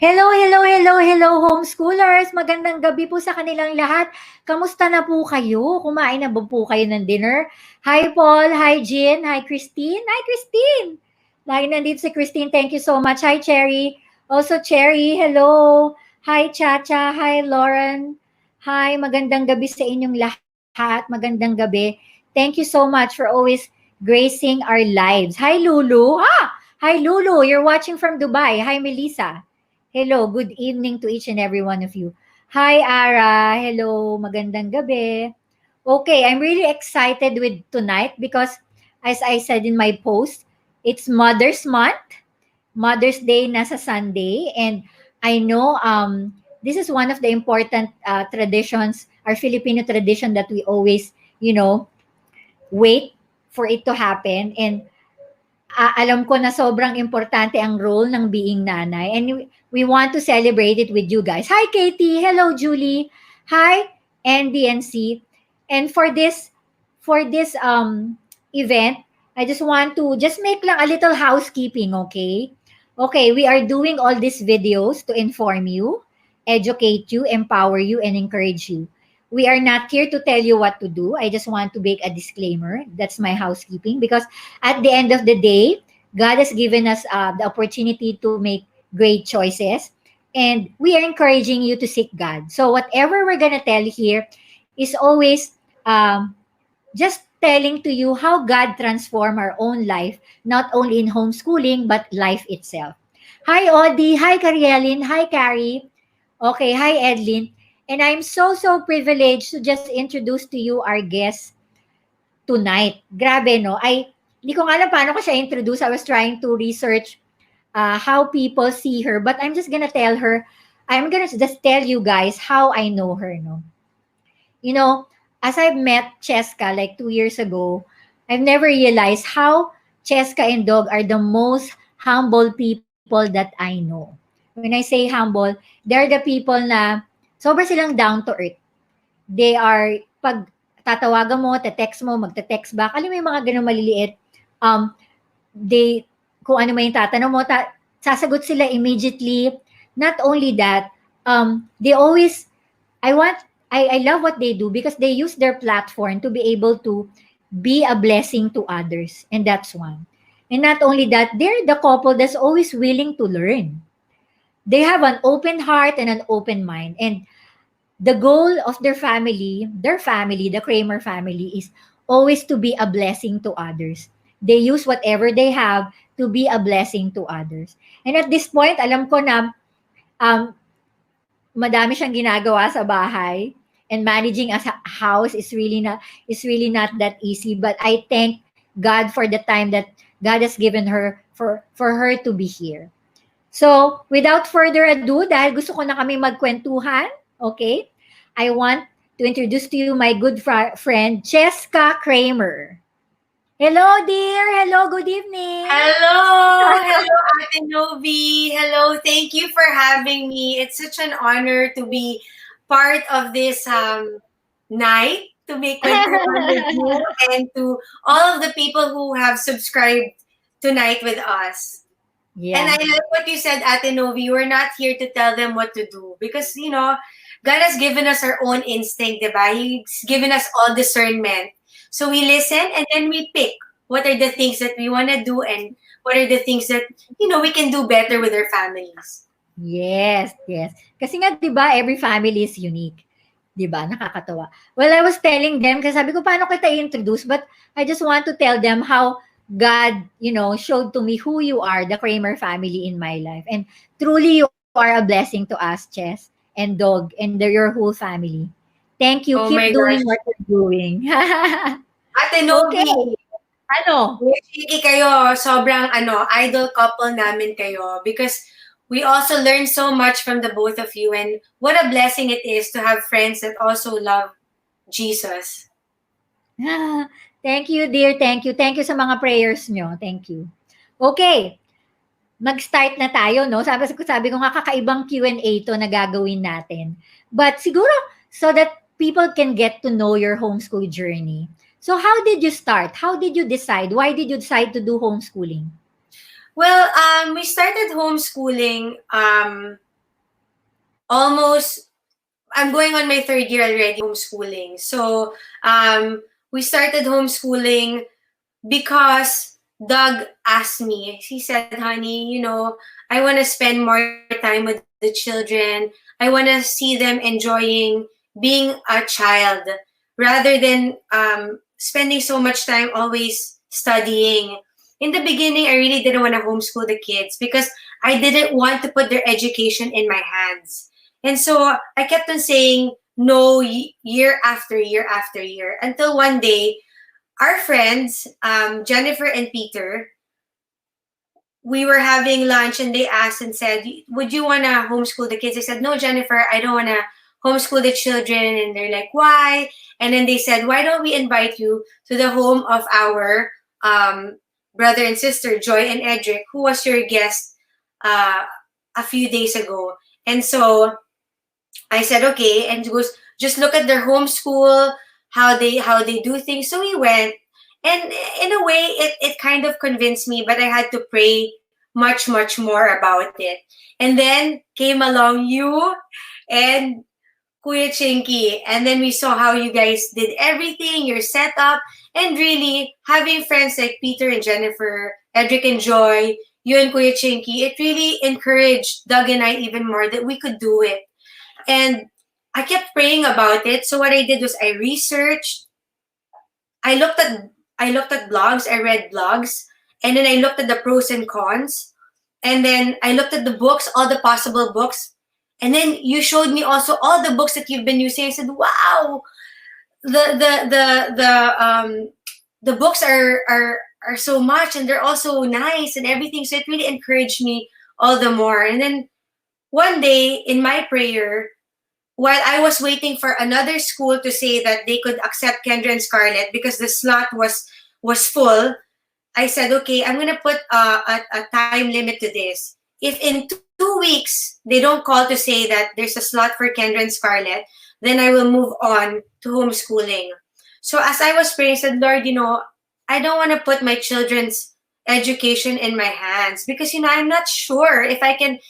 Hello, hello, hello, hello, homeschoolers! Magandang gabi po sa kanilang lahat. Kamusta na po kayo? Kumain na ba po kayo ng dinner? Hi, Paul. Hi, Jean. Hi, Christine. Hi, Christine! Lagi nandito si Christine. Thank you so much. Hi, Cherry. Also, Cherry. Hello. Hi, Chacha. Hi, Lauren. Hi, magandang gabi sa inyong lahat. Magandang gabi. Thank you so much for always gracing our lives. Hi, Lulu. Hi, Lulu. You're watching from Dubai. Hi, Melissa. Hello, good evening to each and every one of you. Hi, Ara. Hello, magandang gabi. Okay, I'm really excited with tonight because, as I said in my post, it's Mother's Month. Mother's Day nasa Sunday, and I know this is one of the important traditions, our Filipino tradition that we always, wait for it to happen. And alam ko na sobrang importante ang role ng being nanay, and we want to celebrate it with you guys. Hi, Katie. Hello, Julie. Hi, NDNC. And for this event, I just want to just make lang a little housekeeping, okay? Okay, we are doing all these videos to inform you, educate you, empower you, and encourage you. We are not here to tell you what to do. I just want to make a disclaimer. That's my housekeeping, because at the end of the day, God has given us the opportunity to make great choices. And we are encouraging you to seek God. So whatever we're going to tell here is always just telling to you how God transformed our own life, not only in homeschooling, but life itself. Hi, Audie. Hi, Karielin. Hi, Carrie. Okay. Hi, Edlin. And I'm so privileged to just introduce to you our guest tonight. Grabe, no? Hindi ko nga alam paano ko siya introduce. I was trying to research how people see her, but I'm just gonna tell her, I'm gonna just tell you guys how I know her, no? You know, as I've met Chesca like 2 years ago, I've never realized how Chesca and Dog are the most humble people that I know. When I say humble, they're the people na sobrang silang down to earth. They are, pag tatawagan mo, te-text mo, magte-text back. Alam mo yung mga ganun maliliit, um, they, kung ano man yung tatanong mo, sasagot sila immediately. Not only that, they always, I love what they do because they use their platform to be able to be a blessing to others. And that's one. And not only that, they're the couple that's always willing to learn. They have an open heart and an open mind. And the goal of their family, the Kramer family, is always to be a blessing to others. They use whatever they have to be a blessing to others. And at this point, alam ko na um, madami siyang ginagawa sa bahay, and managing a house is really not that easy. But I thank God for the time that God has given her for her to be here. So, without further ado, dahil gusto ko na kami magkwentuhan, okay, I want to introduce to you my good friend, Chesca Kramer. Hello, dear. Hello, good evening. Hello, Ate Novi. Hello, thank you for having me. It's such an honor to be part of this night to make kwentuhan with you and to all of the people who have subscribed tonight with us. Yeah. And I like what you said, Ate Novi. We're not here to tell them what to do because, God has given us our own instinct, diba? He's given us all discernment. So we listen and then we pick what are the things that we want to do and what are the things that, we can do better with our families. Yes, yes. Kasi nga, di ba, every family is unique. Di ba? Nakakatawa. Well, I was telling them, kasi sabi ko, paano kita i-introduce? But I just want to tell them how God, showed to me who you are, the Kramer family in my life. And truly, you are a blessing to us, Chess and Dog, and your whole family. Thank you. Oh Keep my doing gosh. what you're doing. Ate Novi, Okay. Ano? Chiki kayo, sobrang idol couple namin kayo because we also learn so much from the both of you and what a blessing it is to have friends that also love Jesus. Thank you, dear. Thank you. Thank you sa mga prayers nyo. Thank you. Okay. Mag-start na tayo, no? Sabi ko nga, kakaibang Q&A to na gagawin natin. But siguro, so that people can get to know your homeschool journey. So how did you start? How did you decide? Why did you decide to do homeschooling? Well, we started homeschooling almost, I'm going on my third year already homeschooling. So we started homeschooling because Doug asked me. He said, "Honey, I want to spend more time with the children. I want to see them enjoying being a child rather than spending so much time always studying." In the beginning, I really didn't want to homeschool the kids because I didn't want to put their education in my hands. And so I kept on saying no year after year after year until one day our friends, Jennifer and Peter, we were having lunch and they asked and said, "Would you want to homeschool the kids?" I said, "No, Jennifer, I don't want to homeschool the children." And they're like, "Why?" And then they said, "Why don't we invite you to the home of our brother and sister, Joy and Edric, who was your guest uh, a few days ago?" And so I said, "Okay." And he goes, "Just look at their homeschool, how they do things." So we went, and in a way, it kind of convinced me, but I had to pray much much more about it. And then came along you and Kuya Chinky, and then we saw how you guys did everything, your setup, and really having friends like Peter and Jennifer, Edric and Joy, you and Kuya Chinky, it really encouraged Doug and I even more that we could do it. And I kept praying about it. So what I did was I researched, I looked at I looked at blogs, I read blogs, and then I looked at the pros and cons. And then I looked at the books, all the possible books. And then you showed me also all the books that you've been using. I said, "Wow, the books are so much and they're also nice and everything." So it really encouraged me all the more. And then one day in my prayer, while I was waiting for another school to say that they could accept Kendra and Scarlett because the slot was full, I said, "Okay, I'm gonna put a time limit to this. If in 2 weeks they don't call to say that there's a slot for Kendra and Scarlett, then I will move on to homeschooling." So as I was praying, I said, "Lord, I don't want to put my children's education in my hands because I'm not sure if I can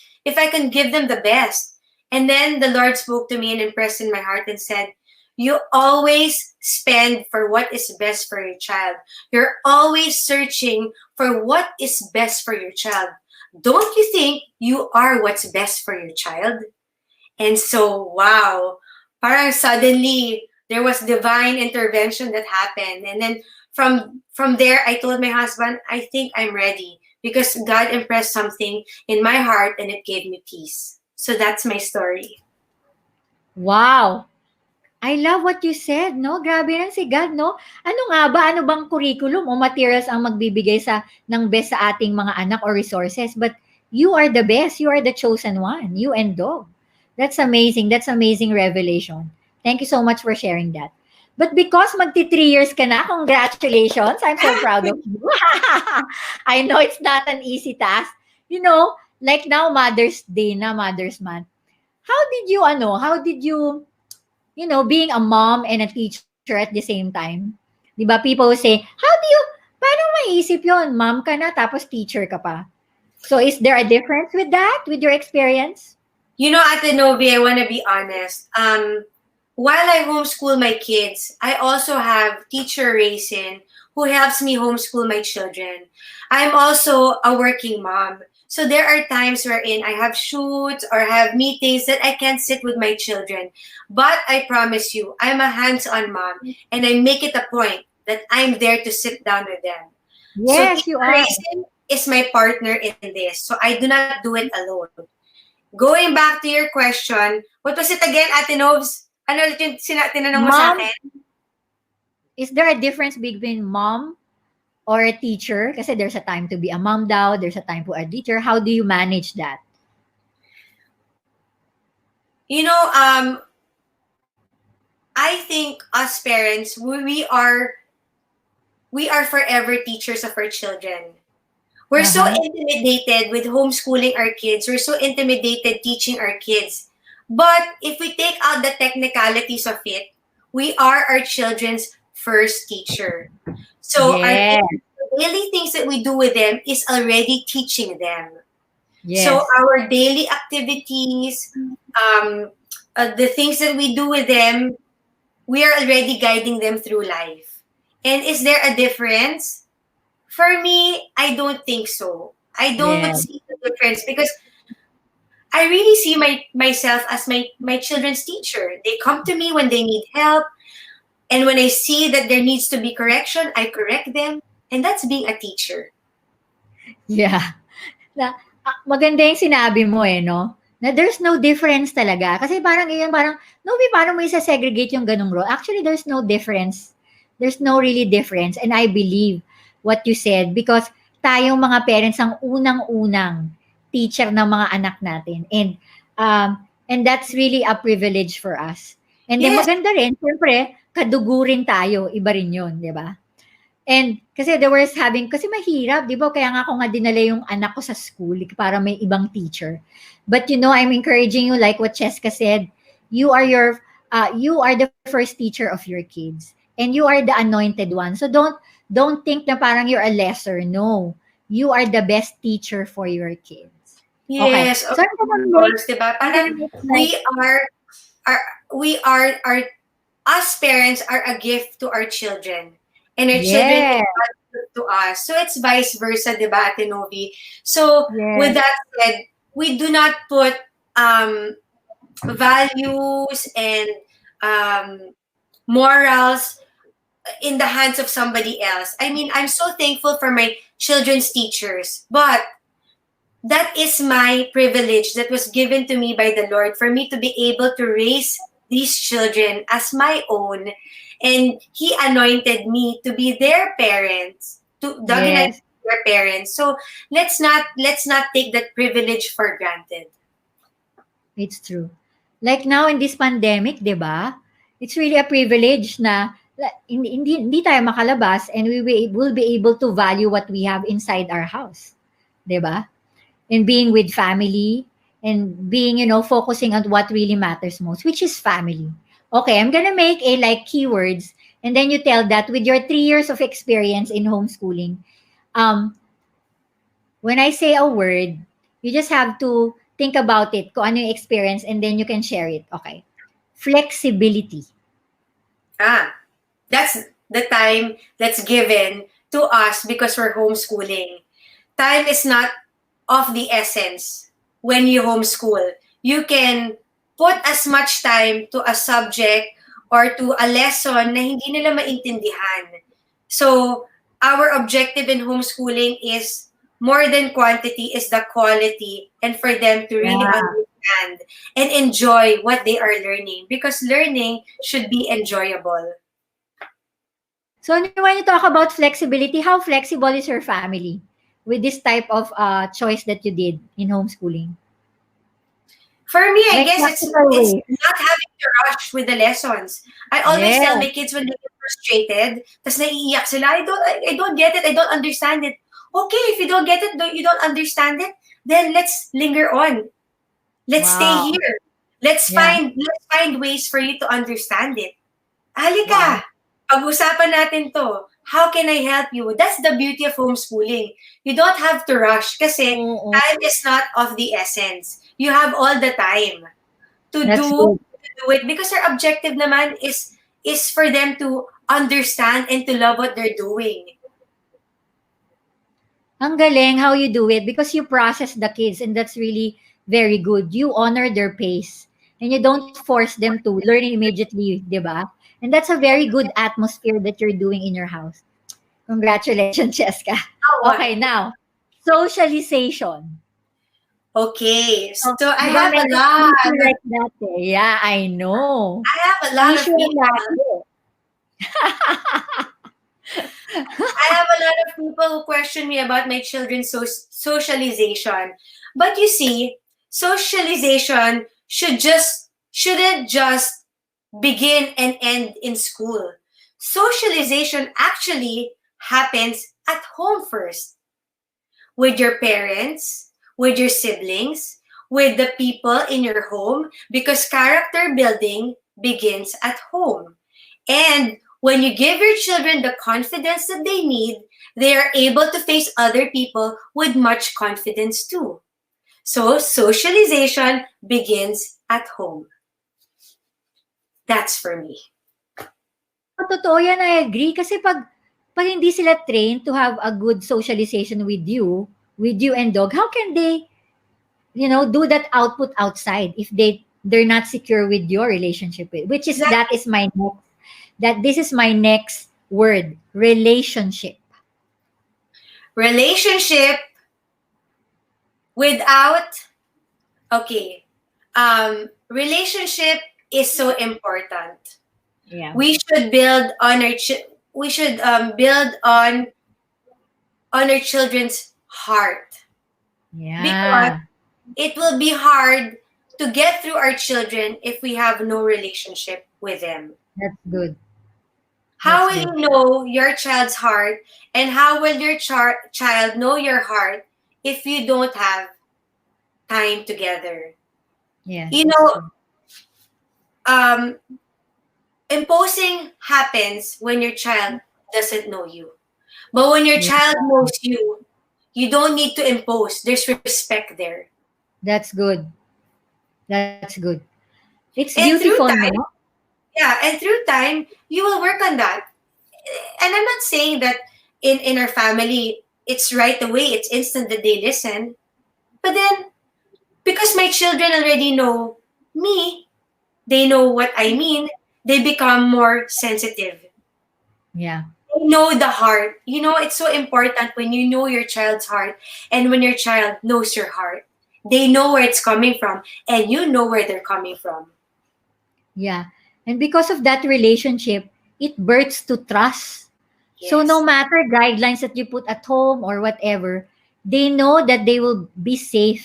give them the best." And then the Lord spoke to me and impressed in my heart and said, "You always spend for what is best for your child. You're always searching for what is best for your child. Don't you think you are what's best for your child?" And so, wow, parang suddenly there was divine intervention that happened. And then from there, I told my husband, "I think I'm ready because God impressed something in my heart and it gave me peace." So that's my story. Wow! I love what you said, no? Grabe rin si God, no? Ano nga ba? Ano bang curriculum o materials ang magbibigay ng best sa ating mga anak or resources? But you are the best. You are the chosen one. You and Dog. That's amazing. That's amazing revelation. Thank you so much for sharing that. But because magti 3 years ka na, congratulations. I'm so proud of you. I know it's not an easy task. Like now, Mother's Day na, Mother's Month. How did you being a mom and a teacher at the same time, 'di ba? People say, paano maisip yon? Mom ka na tapos teacher ka pa. So is there a difference with that, with your experience? Ate Novi, I want to be honest. While I homeschool my kids, I also have teacher Raisin who helps me homeschool my children. I'm also a working mom. So there are times wherein I have shoots or have meetings that I can't sit with my children. But I promise you, I'm a hands-on mom and I make it a point that I'm there to sit down with them. So Yes, you teacher are. Raisin is my partner in this. So I do not do it alone. Going back to your question, what was it again, Ate Nobs? Ano ulit yung tinanong mo sa Mom, akin? is there a difference between mom or a teacher? Kasi there's a time to be a mom daw, there's a time for a teacher. How do you manage that? You know, I think us parents, we are forever teachers of our children. We're so Uh-huh. intimidated with homeschooling our kids. We're so intimidated teaching our kids. But if we take out the technicalities of it, we are our children's first teacher. So our Yeah. daily things that we do with them is already teaching them. So Yes. our daily activities, um, the things that we do with them, we are already guiding them through life. And is there a difference? For me, I don't think so. I don't Yeah. see the difference because I really see myself as my children's teacher. They come to me when they need help, and when I see that there needs to be correction, I correct them, and that's being a teacher. Yeah. Na maganda yung sinabi mo, eh, 'no? Na there's no difference talaga. Kasi parang iyon, parang, "Novi, paano mo isa-segregate yung gano'ng role?" Actually, there's no difference. There's no really difference, and I believe what you said because tayong mga parents ang unang-unang teacher ng mga anak natin, and that's really a privilege for us. And then Yes, maganda rin siyempre kadugo rin tayo, iba rin yun, 'di ba? And kasi they were having kasi mahirap, 'di ba? Kaya nga ako nga dinala yung anak ko sa school para may ibang teacher. But I'm encouraging you like what Chesca said, you are the first teacher of your kids and you are the anointed one. So don't think na parang you're a lesser. No. You are the best teacher for your kids. Okay. yes, of So course, diba? I'm Parang gonna make like we are we are us parents are a gift to our children, and our children is yeah, a gift to us. So it's vice versa, diba, Ate Novi? So yeah, with that said, we do not put um, values and um, morals in the hands of somebody else. I mean, I'm so thankful for my children's teachers, but that is my privilege that was given to me by the Lord for me to be able to raise these children as my own. And He anointed me to be their parents, to Doug and I yes. to be their parents. So let's not take that privilege for granted. It's true. Like now in this pandemic, 'di ba? It's really a privilege na hindi tayo makalabas and will be able to value what we have inside our house, 'di ba? And being with family and being, focusing on what really matters most, which is family. Okay, I'm gonna make a like keywords and then you tell that with your 3 years of experience in homeschooling. Um, when I say a word, you just have to think about it, kung ano yung experience, and then you can share it. Okay. Flexibility. Ah, that's the time that's given to us because we're homeschooling. Time is not of the essence when you homeschool. You can put as much time to a subject or to a lesson na hindi nila maintindihan. So, our objective in homeschooling is more than quantity is the quality, and for them to really Yeah. understand and enjoy what they are learning, because learning should be enjoyable. So when you talk about flexibility, how flexible is your family with this type of choice that you did in homeschooling? For me, I Like guess it's practical it's way. not having to rush with the lessons. I always Yeah. tell my kids when they get frustrated, tas naiiyak sila, I don't get it, I don't understand it. Okay, if you don't get it, you don't understand it, then let's linger on. Let's stay Wow. here. Let's Yeah. find let's find ways for you to understand it. Wow. Halika, pag-usapan natin to. How can I help you? That's the beauty of homeschooling. You don't have to rush kasi Oo. time is not of the essence. You have all the time That's good. to do it because our objective naman is for them to understand and to love what they're doing. Ang galing how you do it because you process the kids and that's really very good. You honor their pace and you don't force them to learn immediately, 'di ba? And that's a very good atmosphere that you're doing in your house. Congratulations, Cheska. Oh, Okay, now, socialization. okay, Oh, so I 'di ba have a meron lot. issue like that eh. Yeah, I know. I have a lot Issue of yan people. lagi. I have a lot of people who question me about my children's socialization. But you see, socialization shouldn't just begin and end in school. Socialization actually happens at home first, with your parents, with your siblings, with the people in your home, because character building begins at home. And when you give your children the confidence that they need, they are able to face other people with much confidence too. So socialization begins at home. That's for me. Totoo yan, I agree. Kasi pag hindi sila trained to have a good socialization with you and dog, how can they, do that output outside if they're not secure with your relationship with, which is Exactly. this is my next word, relationship. Relationship without, okay, relationship is so important. Yeah. We should build on we should build on our children's heart, because Yeah. it will be hard to get through our children if we have no relationship with them. That's good. How That's will good. you know your child's heart, and how will your child know your heart if you don't have time together? Yes, You that's know, true. um, imposing happens when your child doesn't know you. But when your Yeah. child knows you, you don't need to impose. There's respect there. That's good. That's good. It's And beautiful, through no? time, yeah, and through time, you will work on that. And I'm not saying that in our family, it's right away, it's instant that they listen. But then, because my children already know me, they know what I mean, they become more sensitive. Yeah. They know the heart. You know, it's so important when you know your child's heart and when your child knows your heart. They know where it's coming from and you know where they're coming from. Yeah. And because of that relationship, it births to trust. So no Yes. matter guidelines that you put at home or whatever, they know that they will be safe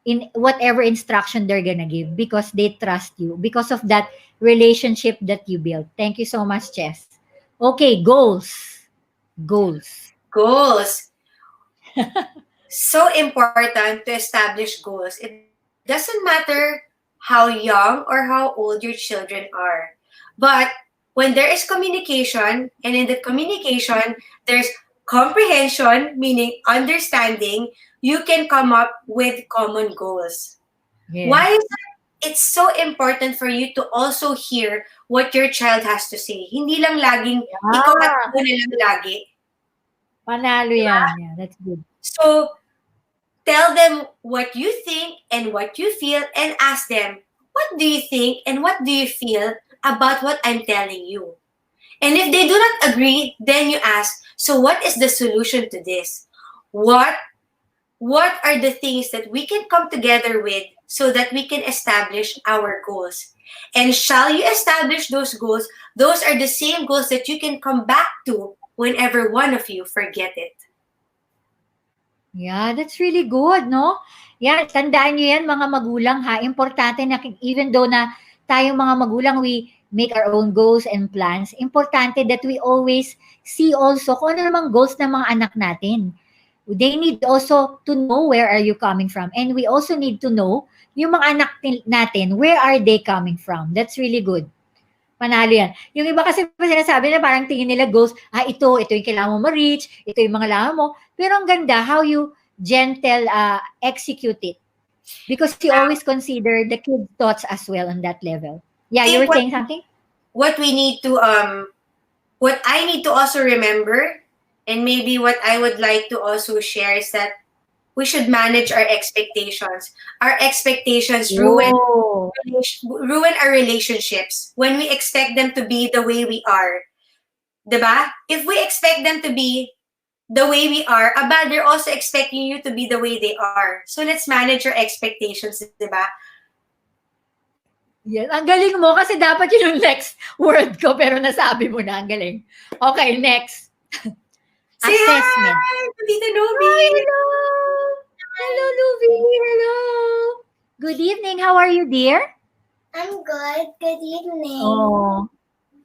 in whatever instruction they're gonna give because they trust you because of that relationship that you built. Thank you so much, Chess. Okay, goals. Goals. Goals. So important to establish goals. It doesn't matter how young or how old your children are. But when there is communication, and in the communication, there's comprehension, meaning understanding, you can come up with common goals. Why Yes. is it's so important for you to also hear what your child has to say. Hindi lang laging ikaw at Ah, ikaw na lang lagi. panalo yan. Yeah, that's good. So, tell them what you think and what you feel and ask them, what do you think and what do you feel about what I'm telling you? And if they do not agree, then you ask, so what is the solution to this? What what are the things that we can come together with so that we can establish our goals? And shall you establish those goals? Those are the same goals that you can come back to whenever one of you forget it. Yeah, that's really good, no? Yan, tandaan nyo yan mga magulang ha. Importante na even though na tayong mga magulang, we make our own goals and plans, importante that we always see also kung ano namang goals ng mga anak natin. They need also to know where are you coming from. And we also need to know yung mga anak natin, where are they coming from. That's really good. Panalo yan. Yung iba kasi sinasabi na parang tingin nila goals, ito yung kailangan mo ma-reach, ito yung mga kailangan mo. Pero ang ganda, how you gentle execute it. Because you always consider the kid's thoughts as well on that level. I Yeah, you think were saying something? what we need to what I need to also remember, and maybe what I would like to also share, is that we should manage our expectations. Our expectations Oh, ruin our relationships when we expect them to be the way we are. Diba? If we expect them to be the way we are, they're also expecting you to be the way they are. So let's manage your expectations, diba? yes. Ang galing mo kasi dapat yun yung next word ko pero nasabi mo na. Ang galing. Okay, next. Say Assessment. hi to Tita Novi. Hi, hello. Hello, Luby. Hello. Good evening. How are you, dear? I'm good. Good evening. Oh,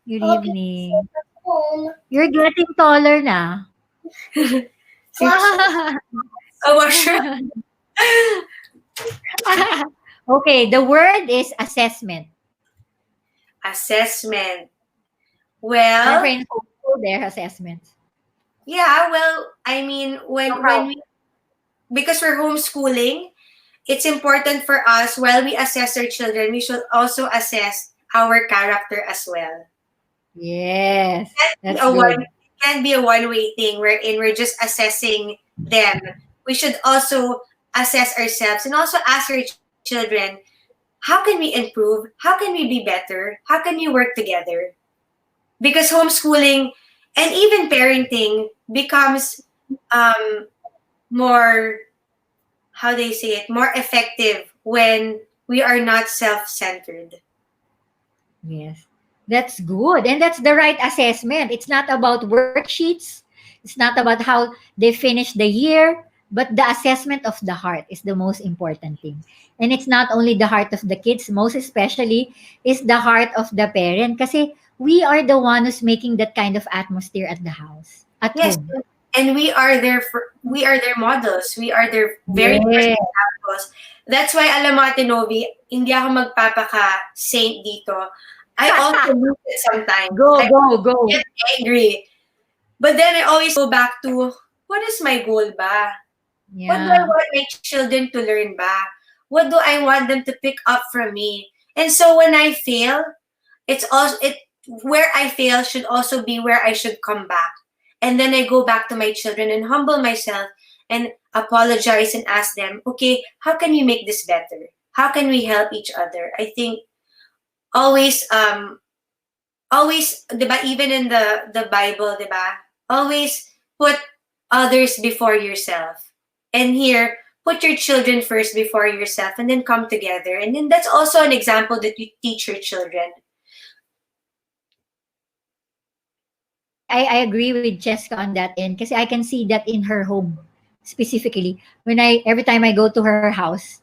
good Hope you're evening. safe at home. You're getting taller na. Oh, sure. Okay, the word is assessment. Assessment. Never Well, in school there assessments. yeah, well, I mean, So when how? we, because we're homeschooling, it's important for us, while we assess our children, we should also assess our character as well. Yes, Be that's a one good. can be a one-way thing wherein we're just assessing them. We should also assess ourselves and also ask our children, how can we improve? How can we be better? How can we work together? Because homeschooling and even parenting becomes um, more, how they say it, more effective when we are not self-centered. Yes. That's good. And that's the right assessment. It's not about worksheets. It's not about how they finish the year, but the assessment of the heart is the most important thing. And it's not only the heart of the kids, most especially is the heart of the parent. Kasi we are the one who's making that kind of atmosphere at the house, at Yes, home. and we are their models. We are their very first Yes. examples. That's why alam mo Ate Novi, hindi ako magpapaka-saint dito. I also lose it sometimes. Go, I go, go. get angry. But then I always go back to, what is my goal ba? What do I Yeah. want my children to learn ba? What do I want them to pick up from me? And so when I fail, it's also it where I fail should also be where I should come back. And then I go back to my children and humble myself and apologize and ask them, okay, how can we make this better? How can we help each other? I think always always, 'di ba, even in the Bible, 'di ba? Always put others before yourself. And here, put your children first before yourself and then come together. And then that's also an example that you teach your children. I agree with Chesca on that end kasi I can see that in her home specifically. When I every time I go to her house,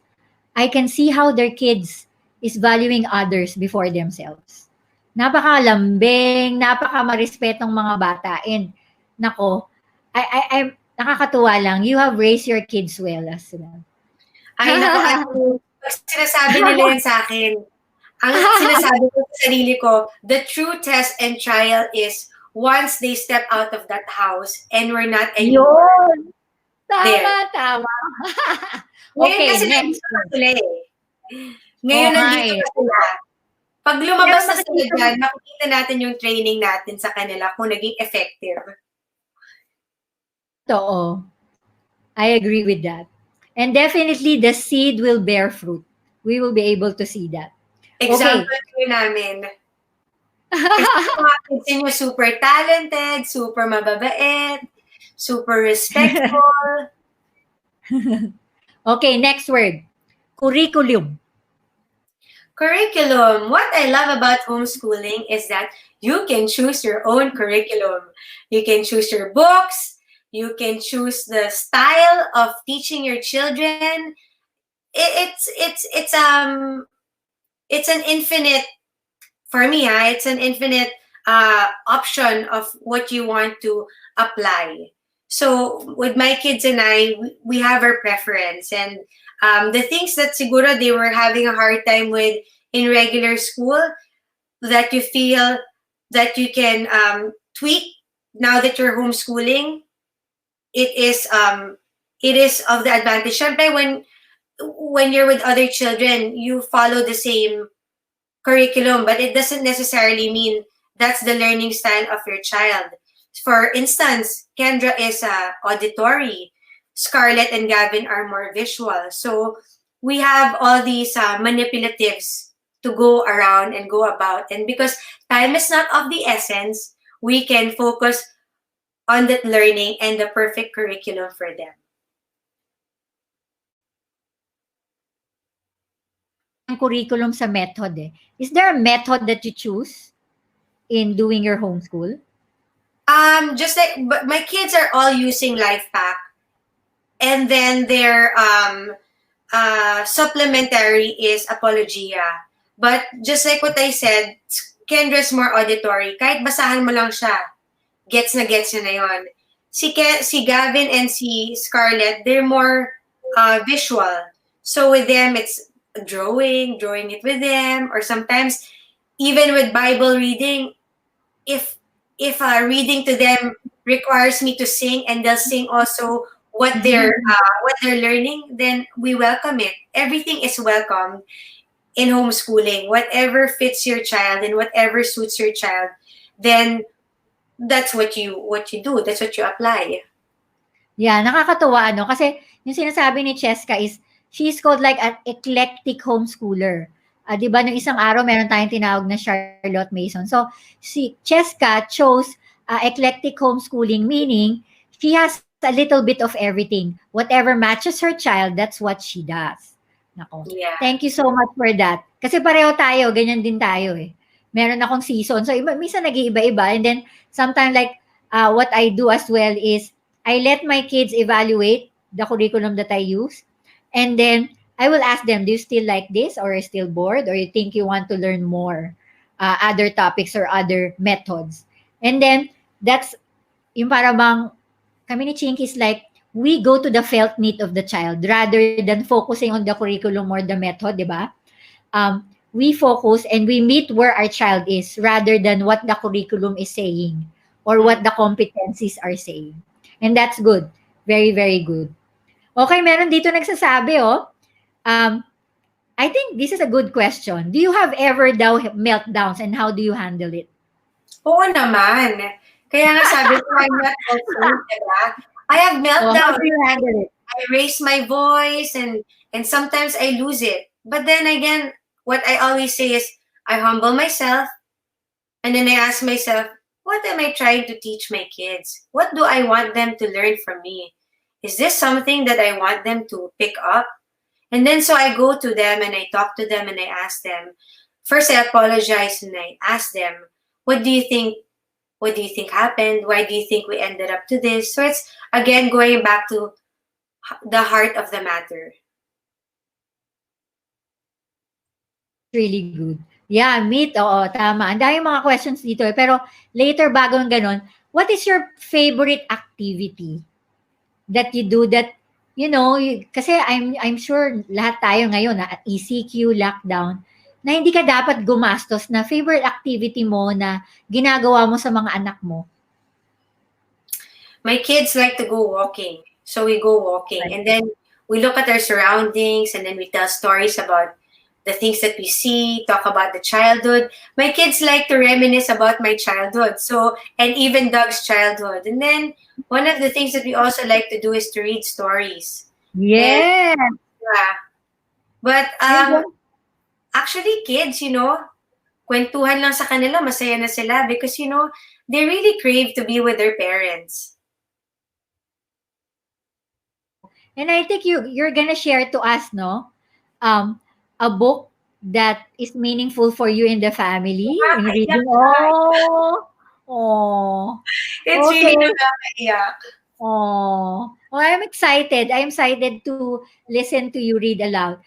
I can see how their kids is valuing others before themselves. Napakalambing, napaka-marespetong mga bata and nako, I nakakatuwa lang. You have raised your kids well as well. Ay, nako, at pag sinasabi nila yan sa akin, ang sinasabi ko sa sarili ko, the true test and trial is once they step out of that house and we're not anymore Yun! there. Tama, tama. Ngayon Okay, kasi next nandito na one. sila eh. Oo Ngayon nga nandito eh. na sila. Pag Pero lumabas na sila makikita mo dyan, makikita natin yung training natin sa kanila kung naging effective. totoo. I agree with that. And definitely the seed will bear fruit. We will be able to see that. Okay. Example ko namin. Kasi yung mga kids nyo super talented, super mababait, super respectful. Okay, next word. Curriculum. Curriculum. What I love about homeschooling is that you can choose your own curriculum. You can choose your books. You can choose the style of teaching your children. It's an infinite, for me, it's an infinite option of what you want to apply. So with my kids and I, we have our preference, and the things that siguro they were having a hard time with in regular school, that you feel that you can tweak now that you're homeschooling, it is of the advantage. Syempre, when you're with other children, you follow the same curriculum, but it doesn't necessarily mean that's the learning style of your child. For instance, Kendra is auditory. Scarlett and Gavin are more visual. So we have all these manipulatives to go around and go about. And because time is not of the essence, we can focus on that learning and the perfect curriculum for them. Ang curriculum sa method eh. Is there a method that you choose in doing your homeschool? Just like, but my kids are all using LifePack, and then their supplementary is Apologia. But just like what I said, Kendra's more auditory. Kahit basahan mo lang siya, gets na yon. Si Gavin and si Scarlett, they're more visual. So with them, it's drawing it with them, or sometimes even with Bible reading, if reading to them requires me to sing, and they'll sing also what they're learning, then we welcome it. Everything is welcome in homeschooling. Whatever fits your child and whatever suits your child, then that's what you do. That's what you apply. Yeah, nakakatuwa ano, kasi yung sinasabi ni Chesca is she's called like an eclectic homeschooler. 'Di ba nung isang araw meron tayong tinawag na Charlotte Mason. So, si Chesca chose eclectic homeschooling, meaning she has a little bit of everything. Whatever matches her child, that's what she does. Nako. Yeah. Thank you so much for that. Kasi pareho tayo, ganyan din tayo eh. Meron akong season. So, minsan nag-iiba-iba. And then, sometimes like, what I do as well is, I let my kids evaluate the curriculum that I use. And then, I will ask them, do you still like this? Or are you still bored? Or you think you want to learn more other topics or other methods? And then, that's, yung para bang, kami ni Chinky is like, we go to the felt need of the child rather than focusing on the curriculum or the method, di ba? We focus and we meet where our child is rather than what the curriculum is saying or what the competencies are saying. And that's good. Very, very good. Okay, meron dito nagsasabi, I think this is a good question. Do you have ever meltdowns and how do you handle it? Oo naman. Kaya nga sabi ko, I'm not also, diba? I have How meltdowns. do you handle it? I raise my voice and sometimes I lose it. But then again, what I always say is I humble myself and then I ask myself, what am I trying to teach my kids? What do I want them to learn from me? Is this something that I want them to pick up? And then so I go to them and I talk to them and I ask them. First I apologize and I ask them, what do you think? What do you think happened? Why do you think we ended up to this? So it's again going back to the heart of the matter. Really good. Yeah, meet, oo, tama. Ang dami mga questions dito eh. Pero later, bago ng ganun, what is your favorite activity that you do that, you know, kasi I'm sure lahat tayo ngayon na ECQ, lockdown, na hindi ka dapat gumastos na favorite activity mo na ginagawa mo sa mga anak mo. My kids like to go walking. So we go walking. Right. And then we look at our surroundings and then we tell stories about the things that we see, talk about the childhood. My kids like to reminisce about my childhood. So, and even Doug's childhood. And then one of the things that we also like to do is to read stories. Yeah. Yeah. But actually kids, kwentuhan lang sa kanila, masaya na sila because, they really crave to be with their parents. And I think you're gonna share to us, no? A book that is meaningful for you in the family. When you're reading, It's okay. really nakakaiyak. Oh, I'm excited. I'm excited to listen to you read aloud.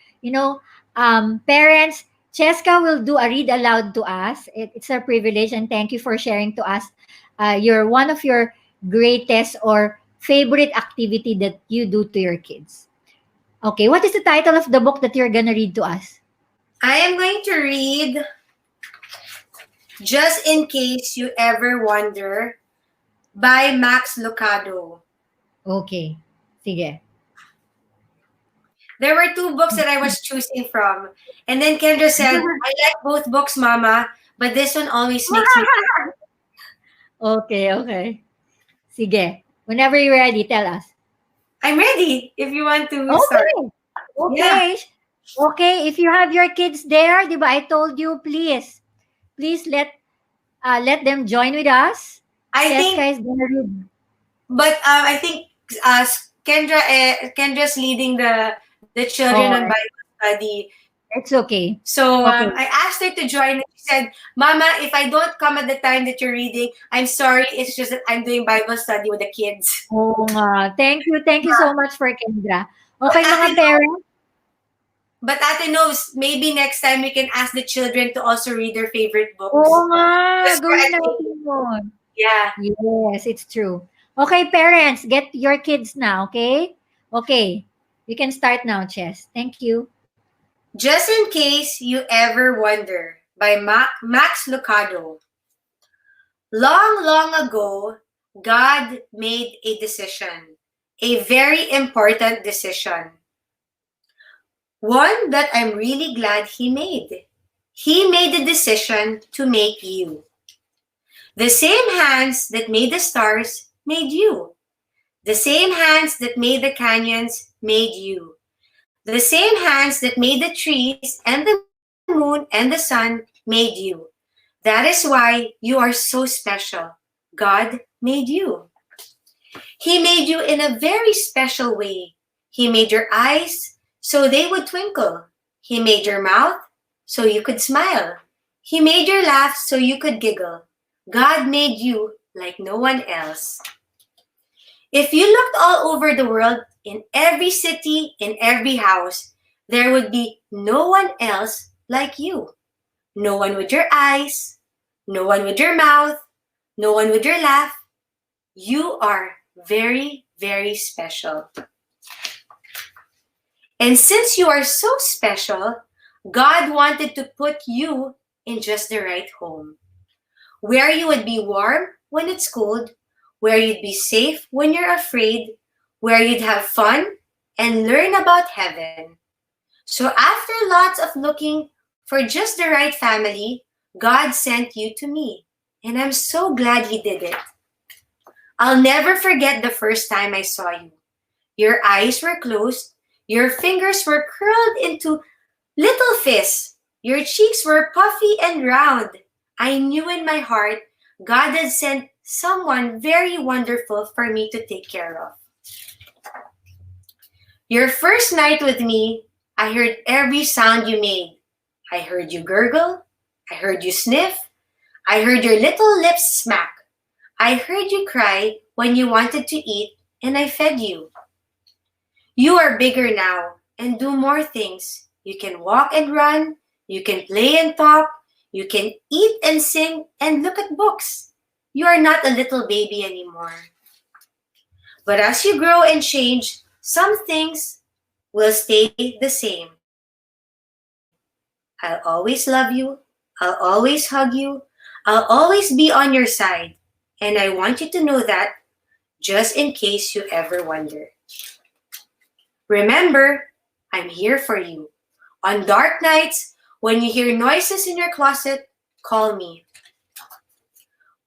Parents, Chesca will do a read aloud to us. It's a privilege, and thank you for sharing to us one of your greatest or favorite activity that you do to your kids. Okay, what is the title of the book that you're gonna read to us? I am going to read Just in Case You Ever Wonder by Max Lucado. Okay, sige. There were two books that I was choosing from. And then Kendra said, I like both books, Mama, but this one always makes me cry. Okay. Sige. Whenever you're ready, tell us. I'm ready if you want to Okay. start. Okay. Yeah. Okay, if you have your kids there, di ba, I told you, please let them join with us. I think, Chesca is gonna read. but I think Kendra's leading the children on Bible study. It's okay. So Okay. I asked her to join. And she said, Mama, if I don't come at the time that you're reading, I'm sorry. It's just that I'm doing Bible study with the kids. Oo nga. Thank you so much for Kendra. Okay, mga parents. But Ate knows, maybe next time we can ask the children to also read their favorite books. Oo nga. Just for Gawin a natin yun. Yeah. Yes, it's true. Okay, parents, get your kids now, okay? Okay. You can start now, Ches. Thank you. Just in Case You Ever Wonder by Max Lucado. Long, long ago, God made a decision. a very important decision. One that I'm really glad he made. He made the decision to make you. The same hands that made the stars made you. The same hands that made the canyons made you. The same hands that made the trees and the moon and the sun made you. That is why you are so special. God made you. He made you in a very special way. He made your eyes so they would twinkle. He made your mouth so you could smile. He made your laugh so you could giggle. God made you like no one else. If you looked all over the world, in every city, in every house, there would be no one else like you. No one with your eyes, no one with your mouth, no one with your laugh. You are very, very special. And since you are so special, God wanted to put you in just the right home, where you would be warm when it's cold, where you'd be safe when you're afraid, where you'd have fun and learn about heaven. So after lots of looking for just the right family, God sent you to me. And I'm so glad He did it. I'll never forget the first time I saw you. Your eyes were closed, your fingers were curled into little fists, your cheeks were puffy and round. I knew in my heart God had sent someone very wonderful for me to take care of. Your first night with me, I heard every sound you made. I heard you gurgle. I heard you sniff. I heard your little lips smack. I heard you cry when you wanted to eat, and I fed you. You are bigger now and do more things. You can walk and run. You can play and talk. You can eat and sing and look at books. You are not a little baby anymore. But as you grow and change, some things will stay the same. I'll always love you. I'll always hug you. I'll always be on your side. And I want you to know that just in case you ever wonder. Remember, I'm here for you. On dark nights, when you hear noises in your closet, call me.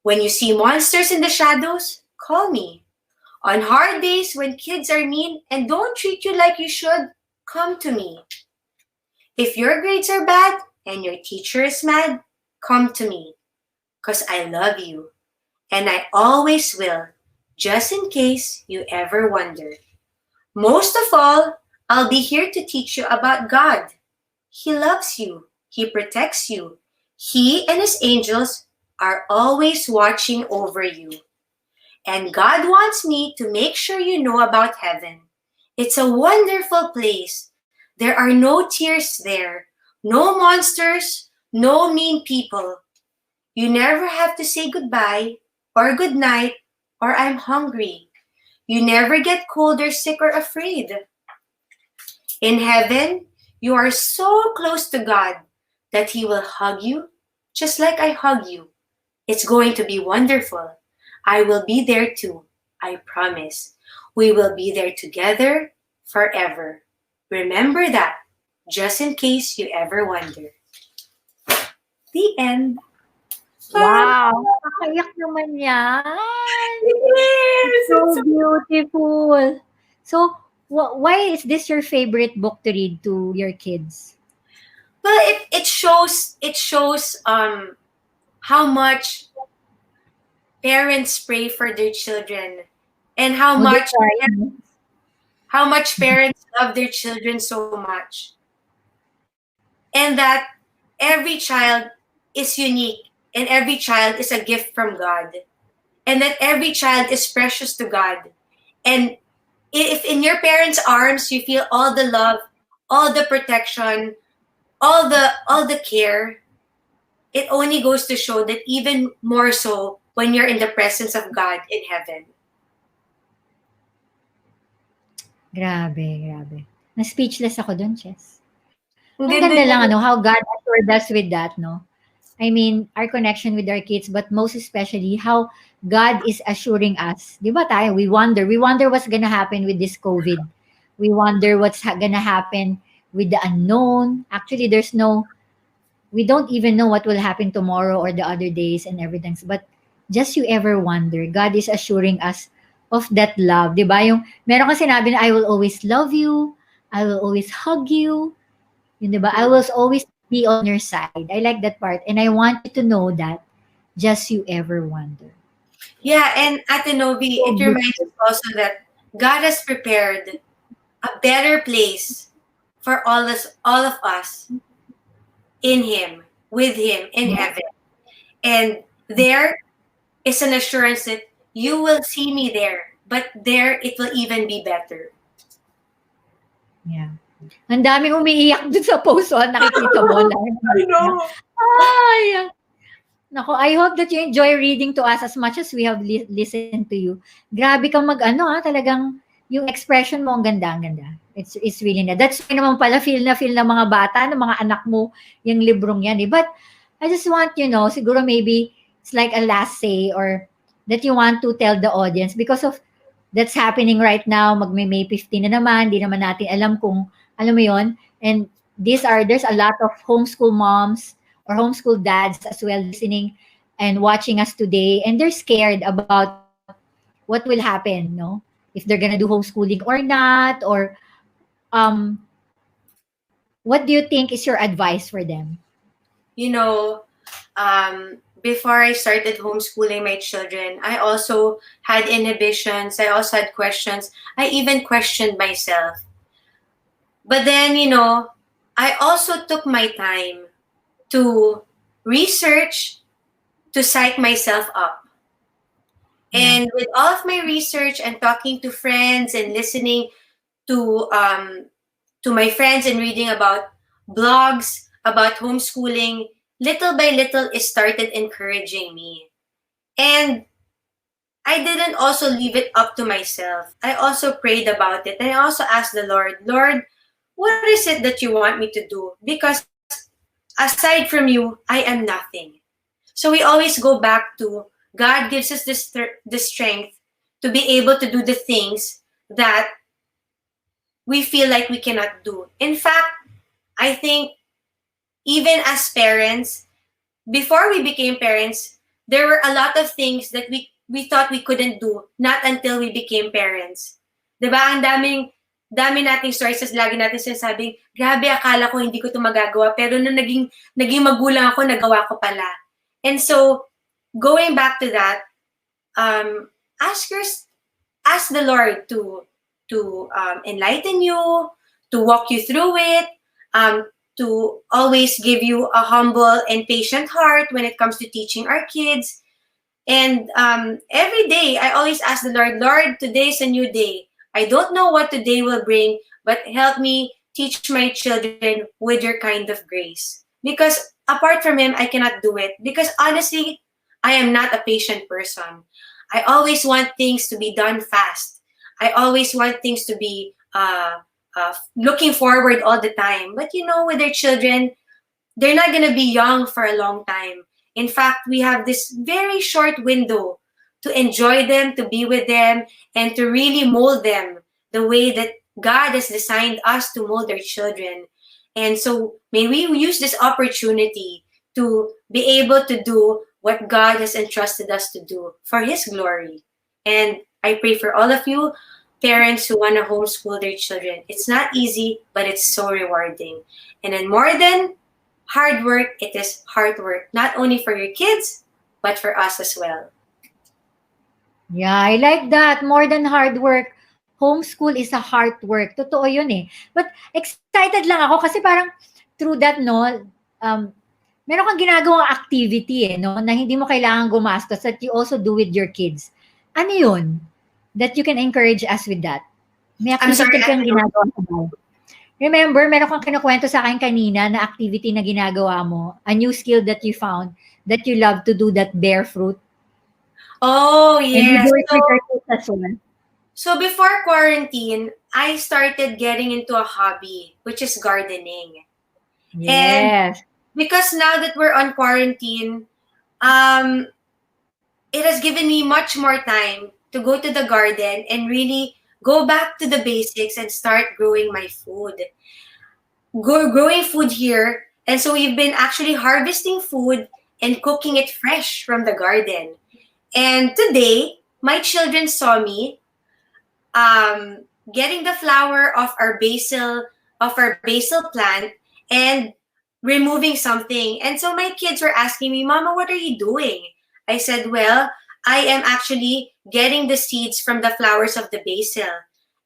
When you see monsters in the shadows, call me. On hard days when kids are mean and don't treat you like you should, come to me. If your grades are bad and your teacher is mad, come to me. 'Cause I love you. And I always will, just in case you ever wonder. Most of all, I'll be here to teach you about God. He loves you. He protects you. He and His angels are always watching over you. And God wants me to make sure you know about heaven. It's a wonderful place. There are no tears there, no monsters, no mean people. You never have to say goodbye or good night or I'm hungry. You never get cold or sick or afraid. In heaven, you are so close to God that He will hug you just like I hug you. It's going to be wonderful. I will be there too, I promise. We will be there together forever. Remember that, just in case you ever wonder. The end. Wow! Nakakaiyak naman yan. It is! So beautiful. So, why is this your favorite book to read to your kids? Well, it shows how much parents pray for their children and how Oh, they much cry. parents love their children so much. And that every child is unique and every child is a gift from God. And that every child is precious to God. And if in your parents' arms you feel all the love, all the protection, all the care, it only goes to show that even more so when you're in the presence of God in heaven. Grabe. Na-speechless ako dun, Ches. Ang Ang ganda ganda lang, niya. how God assured us with that, no? I mean, our connection with our kids, but most especially how God is assuring us. Di ba tayo? We wonder what's gonna happen with this COVID. We wonder what's gonna happen with the unknown. Actually, we don't even know what will happen tomorrow or the other days and everything. But just you ever wonder, God is assuring us of that love. Di ba? Yung, meron kang sinabi na, I will always love you. I will always hug you. Yun, di ba? I will always be on your side. I like that part. And I want you to know that just you ever wonder. Yeah, and Ate Novi, So it reminds beautiful. us also that God has prepared a better place for all of us in Him, with Him in Yeah. heaven. And there is an assurance that you will see me there, but there it will even be better. Yeah. Ang daming umiiyak dun sa post, oh, nakikita mo. I know. Ay, nako, I hope that you enjoy reading to us as much as we have listened to you. Grabe kang mag-ano talagang yung expression mo ang ganda, ang ganda. It's really na. That's why naman pala feel ng mga bata, ng mga anak mo yung librong yan. Eh. But I just want, siguro maybe it's like a last say or that you want to tell the audience because of that's happening right now. May 15 na naman, di naman natin alam kung, alam mo yon. And there's a lot of homeschool moms or homeschool dads as well listening and watching us today. And they're scared about what will happen, no? If they're gonna do homeschooling or not, or um, what do you think is your advice for them? You know, before I started homeschooling my children, I also had inhibitions. I also had questions. I even questioned myself. But then, I also took my time to research, to psych myself up. Yeah. And with all of my research and talking to friends and listening to my friends and reading about blogs about homeschooling, little by little it started encouraging me. And I didn't also leave it up to myself. I also prayed about it and I also asked the Lord, Lord, what is it that you want me to do? Because aside from you, I am nothing. So we always go back to God gives us the strength to be able to do the things that we feel like we cannot do. In fact, I think even as parents, before we became parents, there were a lot of things that we thought we couldn't do, not until we became parents. Diba? Ang dami nating stories, lagi natin sinasabing, grabe, akala ko hindi ko ito magagawa, pero nung naging magulang ako, nagawa ko pala. And so, going back to that, um, ask ask the Lord to enlighten you, to walk you through it, to always give you a humble and patient heart when it comes to teaching our kids. And every day, I always ask the Lord, Lord, today's a new day. I don't know what today will bring, but help me teach my children with your kind of grace. Because apart from Him, I cannot do it. Because honestly, I am not a patient person. I always want things to be done fast. I always want things to be looking forward all the time. But with their children, they're not going to be young for a long time. In fact, we have this very short window to enjoy them, to be with them, and to really mold them the way that God has designed us to mold our children. And so may we use this opportunity to be able to do what God has entrusted us to do for His glory. And I pray for all of you parents who want to homeschool their children. It's not easy, but it's so rewarding. And then more than hard work, it is hard work, not only for your kids, but for us as well. Yeah, I like that. More than hard work, homeschool is a hard work. Totoo yun eh. But excited lang ako kasi parang through that, no, um, meron kang ginagawang activity eh, no, na hindi mo kailangan gumastos that you also do with your kids. Ano yun? That you can encourage us with that. May I'm sorry, activity kang Ate Rose. ginagawa mo. Remember, meron kang kinukwento sa akin kanina na activity na ginagawa mo, a new skill that you found, that you love to do that bear fruit. Oh, And you yes. do it with your kids as well. So before quarantine, I started getting into a hobby, which is gardening. And Yes. because now that we're on quarantine, um, it has given me much more time to go to the garden and really go back to the basics and start growing my food. Growing food here, and so we've been actually harvesting food and cooking it fresh from the garden. And today, my children saw me getting the flower of our basil plant and removing something. And so my kids were asking me, Mama, what are you doing? I said, well, I am actually getting the seeds from the flowers of the basil.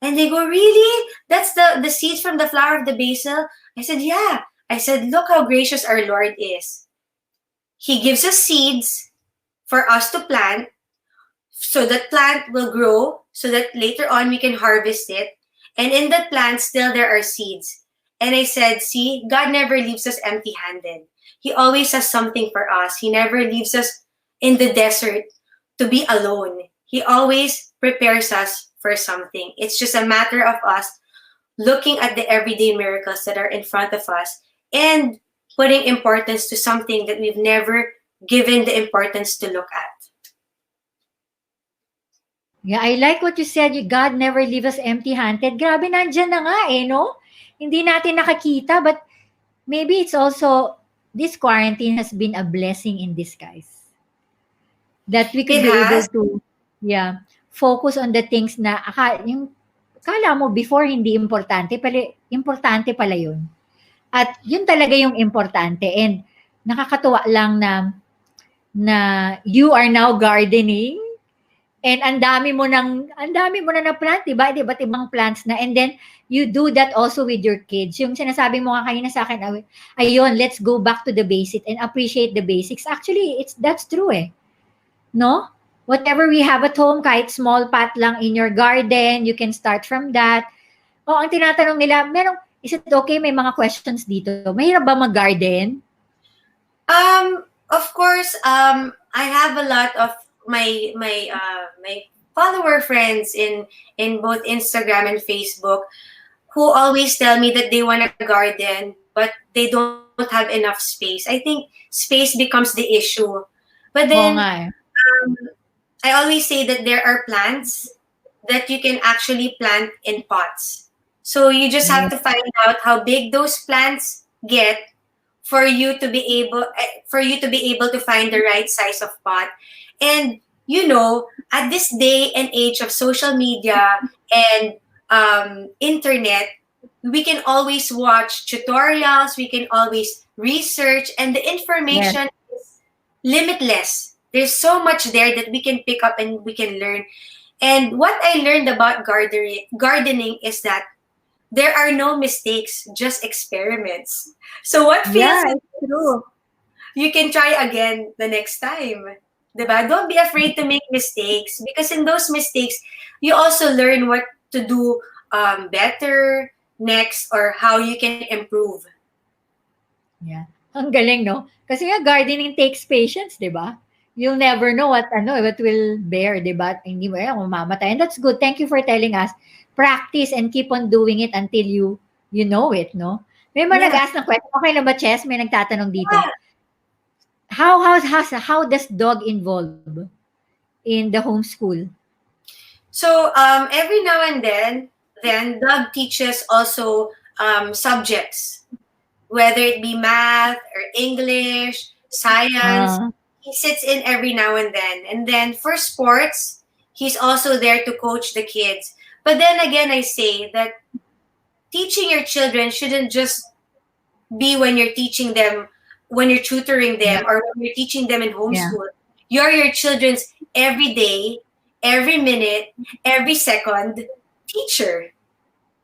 And they go, really? That's the seeds from the flower of the basil? I said, yeah. I said, look how gracious our Lord is. He gives us seeds for us to plant, so that plant will grow, so that later on we can harvest it. And in that plant, still there are seeds. And I said, see, God never leaves us empty handed. He always has something for us. He never leaves us in the desert to be alone. He always prepares us for something. It's just a matter of us looking at the everyday miracles that are in front of us and putting importance to something that we've never given the importance to look at. Yeah, I like what you said. God never leave us empty-handed. Grabe, nandyan na nga eh, no? Hindi natin nakakita, but maybe it's also, this quarantine has been a blessing in disguise. That we could It be able has. to, yeah, focus on the things na, yung, kala mo before hindi importante pala yun. At yun talaga yung importante. And nakakatuwa lang na you are now gardening. And ang dami mo na plant, diba? Iba't ibang plants na. And then, you do that also with your kids. Yung sinasabi mo nga kanina sa akin, ayun, let's go back to the basic and appreciate the basics. Actually, that's true eh. No? Whatever we have at home, kahit small pot lang in your garden, you can start from that. O, ang tinatanong nila, is it okay? May mga questions dito. Mahirap ba mag-garden? Of course, I have a lot of my follower friends in both Instagram and Facebook who always tell me that they want to garden, but they don't have enough space. I think space becomes the issue. But Oo then nga eh. I always say that there are plants that you can actually plant in pots. So you just have to find out how big those plants get for you to be able to find the right size of pot. And you know, at this day and age of social media and internet, we can always watch tutorials, we can always research, and the information is limitless. There's so much there that we can pick up and we can learn. And what I learned about gardening is that there are no mistakes, just experiments. So what feels Yeah, it's true. you can try again the next time. Diba? Don't be afraid to make mistakes, because in those mistakes, you also learn what to do better next, or how you can improve. Yeah. Ang galing, no? Kasi nga, gardening takes patience, di ba? You'll never know what will bear, di ba? Hindi mo alam kung mamatay. And that's good. Thank you for telling us. Practice and keep on doing it until you know it, no? May mga Yeah. nag-ask ng question. Okay lang ba, Chess? May nagtatanong dito. Yeah. How does dog involve in the homeschool? So every now and then Doug teaches also subjects, whether it be math or English, science. He sits in every now and then. And then for sports, he's also there to coach the kids. But then again, I say that teaching your children shouldn't just be when you're teaching them, when you're tutoring them, or when you're teaching them in homeschool. You're your children's every day, every minute, every second teacher.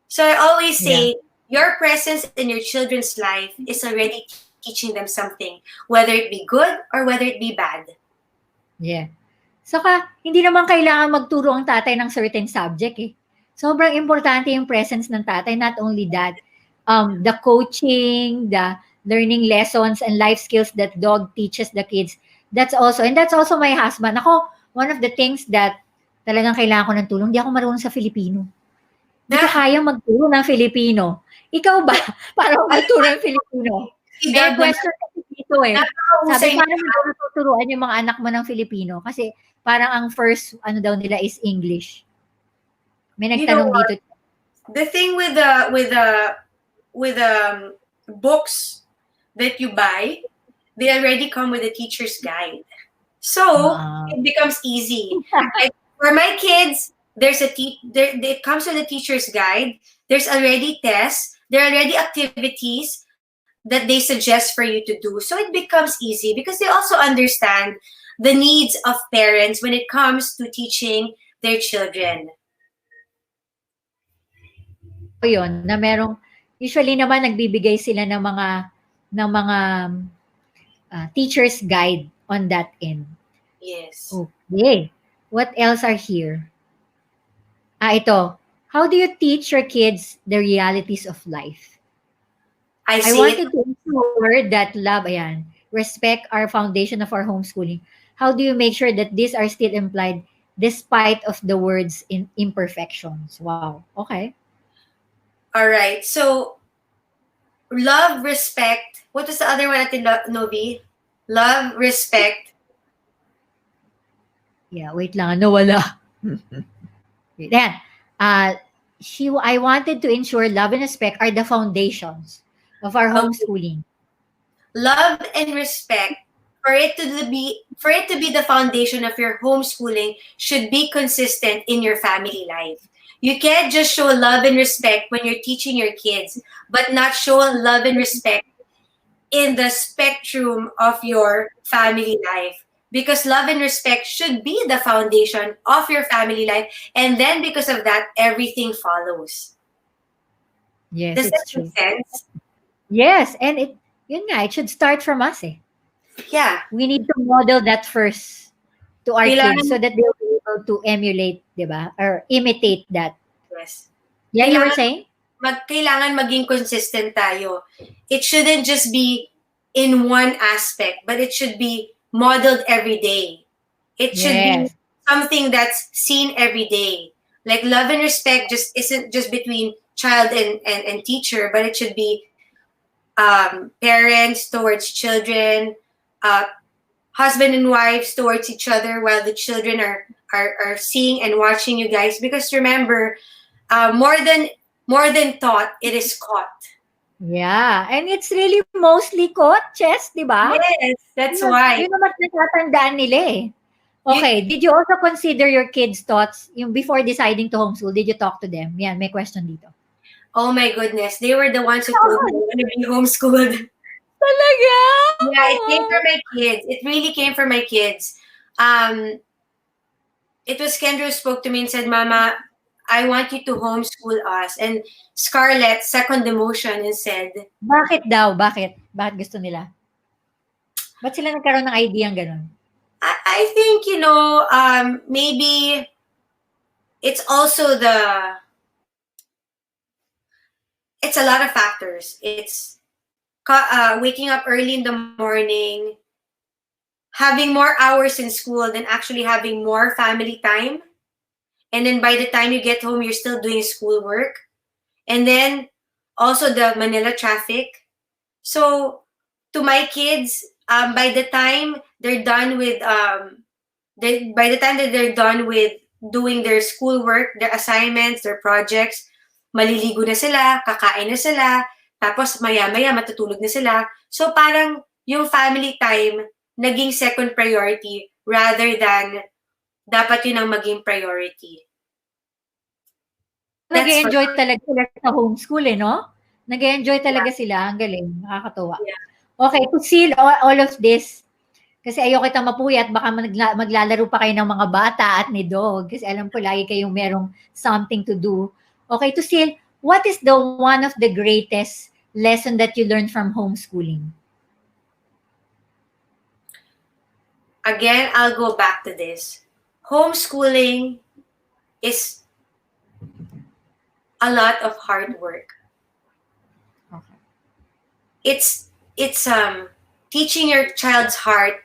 So I always say, your presence in your children's life is already teaching them something, whether it be good or whether it be bad. Yeah. Saka, hindi naman kailangan magturo ang tatay ng certain subject eh. Sobrang importante yung presence ng tatay. Not only that, the coaching, the learning lessons and life skills that dog teaches the kids. That's also my husband. Ako, one of the things that talagang kailangan ko ng tulong, di ako marunong sa Filipino. Di ko kayang magturo ng Filipino. Ikaw ba? Para magturo ng Filipino? Si May God naman, question kasi dito eh. napakahusay Sabi, niya. paano mo daw natuturuan yung mga anak mo ng Filipino? Kasi parang ang first, ano daw nila is English. May You know nagtanong what? dito. The thing with books that you buy, they already come with a teacher's guide. So Ah, it becomes easy. Like for my kids, it comes with a teacher's guide. There's already tests. There are already activities that they suggest for you to do. So it becomes easy because they also understand the needs of parents when it comes to teaching their children. yun, na merong, usually naman nagbibigay sila ng mga teacher's guide on that end. Yes. Okay. What else are here? Ito. How do you teach your kids the realities of life? I I say it. wanted to ensure that love, ayan, respect our foundation of our homeschooling. How do you make sure that these are still implied despite of the words in imperfections? Wow. Okay. All right. So love, respect. What was the other one, Ate Novi? Love, respect. Yeah, wait lang. Nawala. Then, I wanted to ensure love and respect are the foundations of our Okay. homeschooling. Love and respect, for it to be the foundation of your homeschooling, should be consistent in your family life. You can't just show love and respect when you're teaching your kids, but not show love and respect in the spectrum of your family life. Because love and respect should be the foundation of your family life. And then because of that, everything follows. Yes, Does that it's make true. sense? Yes, and yun nga, it should start from us eh. Yeah. We need to model that first to our kids Kailangan, so that they'll be able to emulate, di ba? Or imitate that. yes. Yeah, you were Kailangan saying? kailangan maging consistent tayo. It shouldn't just be in one aspect, but it should be modeled every day. It should be Yes. something that's seen every day. Like love and respect just isn't just between child and teacher, but it should be parents towards children, uh, husband and wives towards each other while the children are seeing and watching you guys. Because remember, more than taught, it is caught. Yeah. And it's really mostly caught, Chess, di ba? Yes, that's why. Yun naman natatandaan nila eh. You, Okay, did you also consider your kids' thoughts yung before deciding to homeschool? Did you talk to them? Yan, may question dito. oh my goodness, they were the ones who told me they want to be homeschooled. Talaga? Yeah, it came from my kids. It really came from my kids. Um, it was Kendra who spoke to me and said, Mama, I want you to homeschool us. And Scarlett second the motion and said, Bakit daw? Bakit? Bakit gusto nila? Ba't sila nagkaroon ng idea ng ganun? I think, maybe it's also it's a lot of factors. It's waking up early in the morning, having more hours in school than actually having more family time. And then by the time you get home, you're still doing schoolwork. And then also the Manila traffic. So to my kids, by the time they're done with by the time that they're done with doing their schoolwork, their assignments, their projects, maliligo na sila, kakain na sila, tapos maya-maya matutulog na sila. So parang yung family time naging second priority rather than dapat yun ang maging priority. Nag-enjoy talaga sila sa homeschool eh, no? Nag-enjoy talaga sila. Ang galing. Nakakatuwa. Yeah. Okay, to seal all of this, kasi ayoko kitang mapuyat, baka maglalaro pa kayo ng mga bata at ni Dog, kasi alam ko lagi kayong merong something to do. Okay, to seal, what is the one of the greatest lesson that you learned from homeschooling? Again, I'll go back to this. Homeschooling is a lot of hard work. Okay. It's teaching your child's heart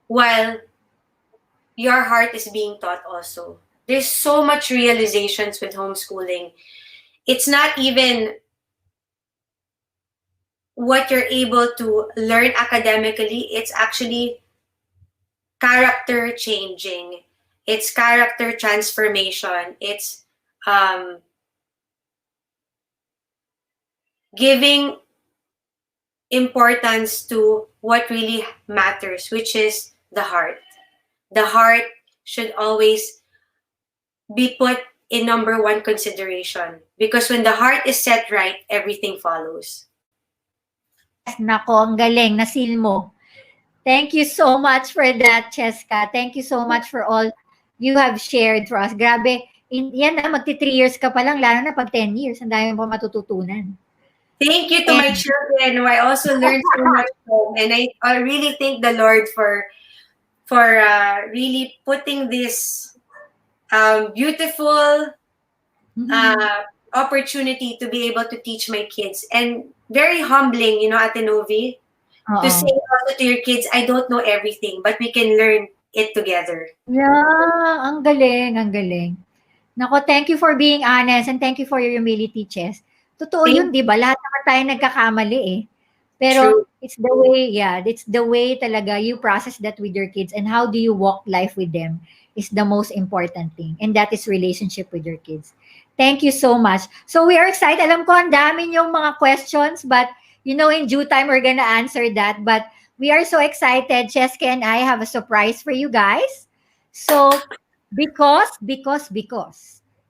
while your heart is being taught also. There's so much realizations with homeschooling. It's not even what you're able to learn academically. It's actually character changing. It's character transformation. It's giving importance to what really matters, which is the heart. The heart should always be put in number one consideration, because when the heart is set right, everything follows. Yes, nako, ang galing, nasil mo. Thank you so much for that, Chesca. Thank you so much for all you have shared for us. Grabe, yan na, magti 3 years ka pa lang, lalo na pag 10 years, ang dami mo matututunan. Thank you to my children, who I also learned so much from, and I really thank the Lord for really putting this beautiful opportunity to be able to teach my kids, and very humbling, Ate Novi, to say also to your kids, I don't know everything, but we can learn it together. Yeah, ang galing, ang galing. Nako, thank you for being honest and thank you for your humility, Ches. Totoo yun, di ba? Lahat naman tayo nagkakamali eh. Pero it's the way, it's the way talaga you process that with your kids, and how do you walk life with them is the most important thing. And that is relationship with your kids. Thank you so much. So we are excited. Alam ko, ang dami yung mga questions, but in due time, we're gonna answer that. But we are so excited. Chesca and I have a surprise for you guys. So, because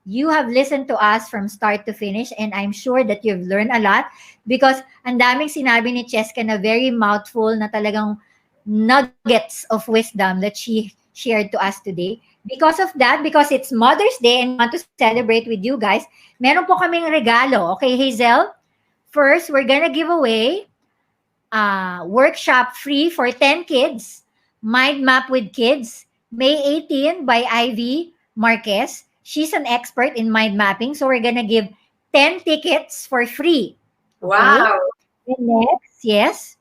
you have listened to us from start to finish, and I'm sure that you've learned a lot, because ang daming sinabi ni Chesca na very mouthful, na talagang nuggets of wisdom that she shared to us today. Because of that, because it's Mother's Day and we want to celebrate with you guys, meron po kaming regalo. Okay, Hazel? First, we're gonna give away workshop free for 10 kids, Mind Map with Kids, May 18 by Ivy Marquez. She's an expert in mind mapping, so we're gonna give 10 tickets for free. Okay? Wow! And next, yes.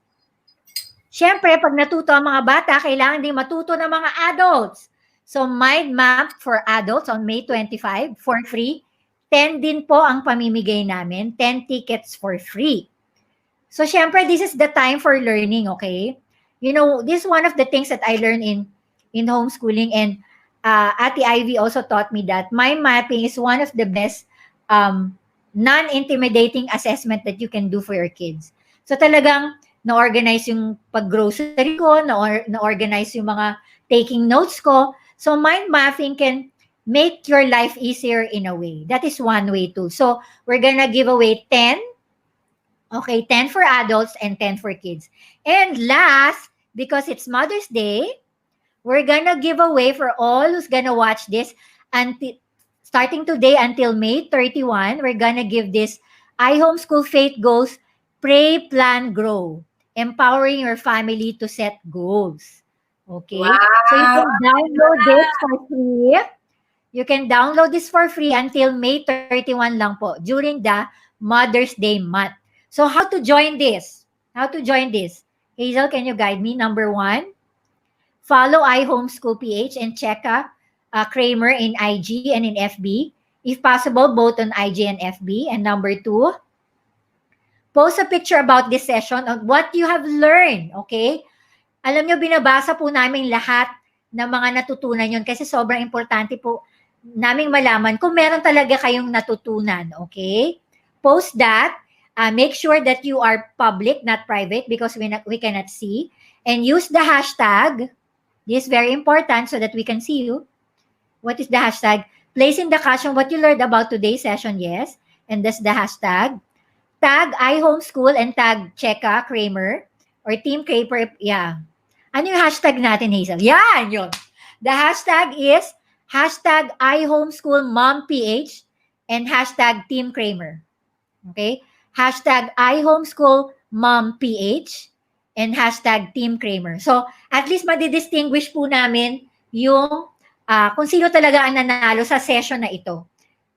Siyempre, pag natuto ang mga bata, kailangan din matuto ng mga adults. So, Mind Map for Adults on May 25 for free. 10 din po ang pamimigay namin. 10 tickets for free. So, syempre, this is the time for learning, okay? This is one of the things that I learned in homeschooling, and Ate Ivy also taught me that mind mapping is one of the best non-intimidating assessment that you can do for your kids. So, talagang na-organize yung pag-grocery ko, na-organize yung mga taking notes ko. So, mind mapping can make your life easier in a way. That is one way too. So, we're gonna give away 10. Okay, 10 for adults and 10 for kids. And last, because it's Mother's Day, we're gonna give away for all who's gonna watch this, starting today until May 31, we're gonna give this I Homeschool Faith Goals Pray, Plan, Grow, empowering your family to set goals. Okay? Wow. So you can download this for free. You can download this for free until May 31 lang po, during the Mother's Day month. So how to join this? Hazel, can you guide me? Number 1, follow I Homeschool PH and Chesca Kramer in IG and in FB. If possible, both on IG and FB. And number 2, post a picture about this session on what you have learned. Okay? Alam nyo, binabasa po namin lahat ng mga natutunan yun, kasi sobrang importante po naming malaman kung meron talaga kayong natutunan. Okay? Post that. Make sure that you are public, not private, because we cannot see. And use the hashtag. This is very important so that we can see you. What is the hashtag? Place in the caption what you learned about today's session, yes. And that's the hashtag. Tag I Homeschool and tag Chesca Kramer or Team Kramer. Yeah. Ano yung hashtag natin, Hazel? Yan, yun. The hashtag is hashtag I Homeschool Mom PH and hashtag Team Kramer. Okay? Hashtag I Homeschool Mom PH and hashtag Team Kramer. So, at least madidistinguish po namin yung kung sino talaga ang nanalo sa session na ito.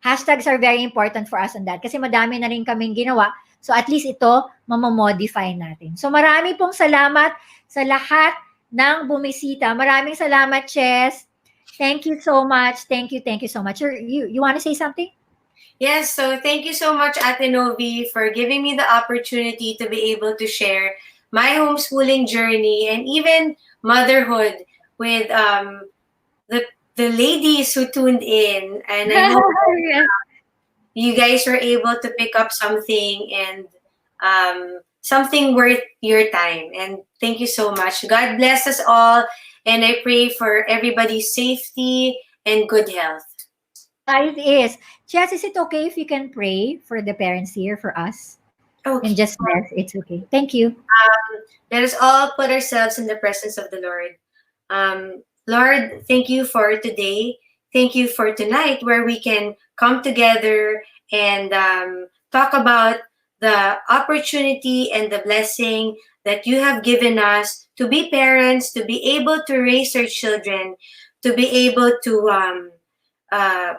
Hashtags are very important for us on that kasi madami na rin kaming ginawa. So, at least ito, mamamodify natin. So, marami pong salamat sa lahat ng bumisita. Maraming salamat, Ches. Thank you so much. Thank you so much. You want to say something? Yes, so thank you so much, Ate Novi, for giving me the opportunity to be able to share my homeschooling journey and even motherhood with the ladies who tuned in. And I hope Yes. you guys were able to pick up something and something worth your time. And thank you so much. God bless us all. And I pray for everybody's safety and good health. Yeah, it is. Jess, is it okay if you can pray for the parents here, for us? And Okay. just bless. It's okay. Thank you. Let us all put ourselves in the presence of the Lord. Lord, thank you for today. Thank you for tonight, where we can come together and talk about the opportunity and the blessing that you have given us to be parents, to be able to raise our children, to be able to uh,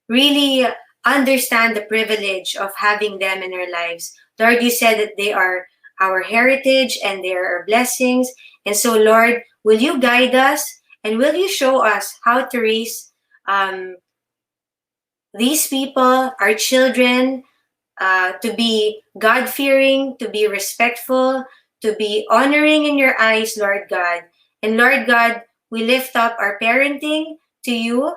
really understand the privilege of having them in our lives. Lord, you said that they are our heritage and they are our blessings. And so, Lord, will you guide us and will you show us how to raise um, these people, our children, to be God fearing, to be respectful, to be honoring in your eyes, Lord God. And Lord God, we lift up our parenting to you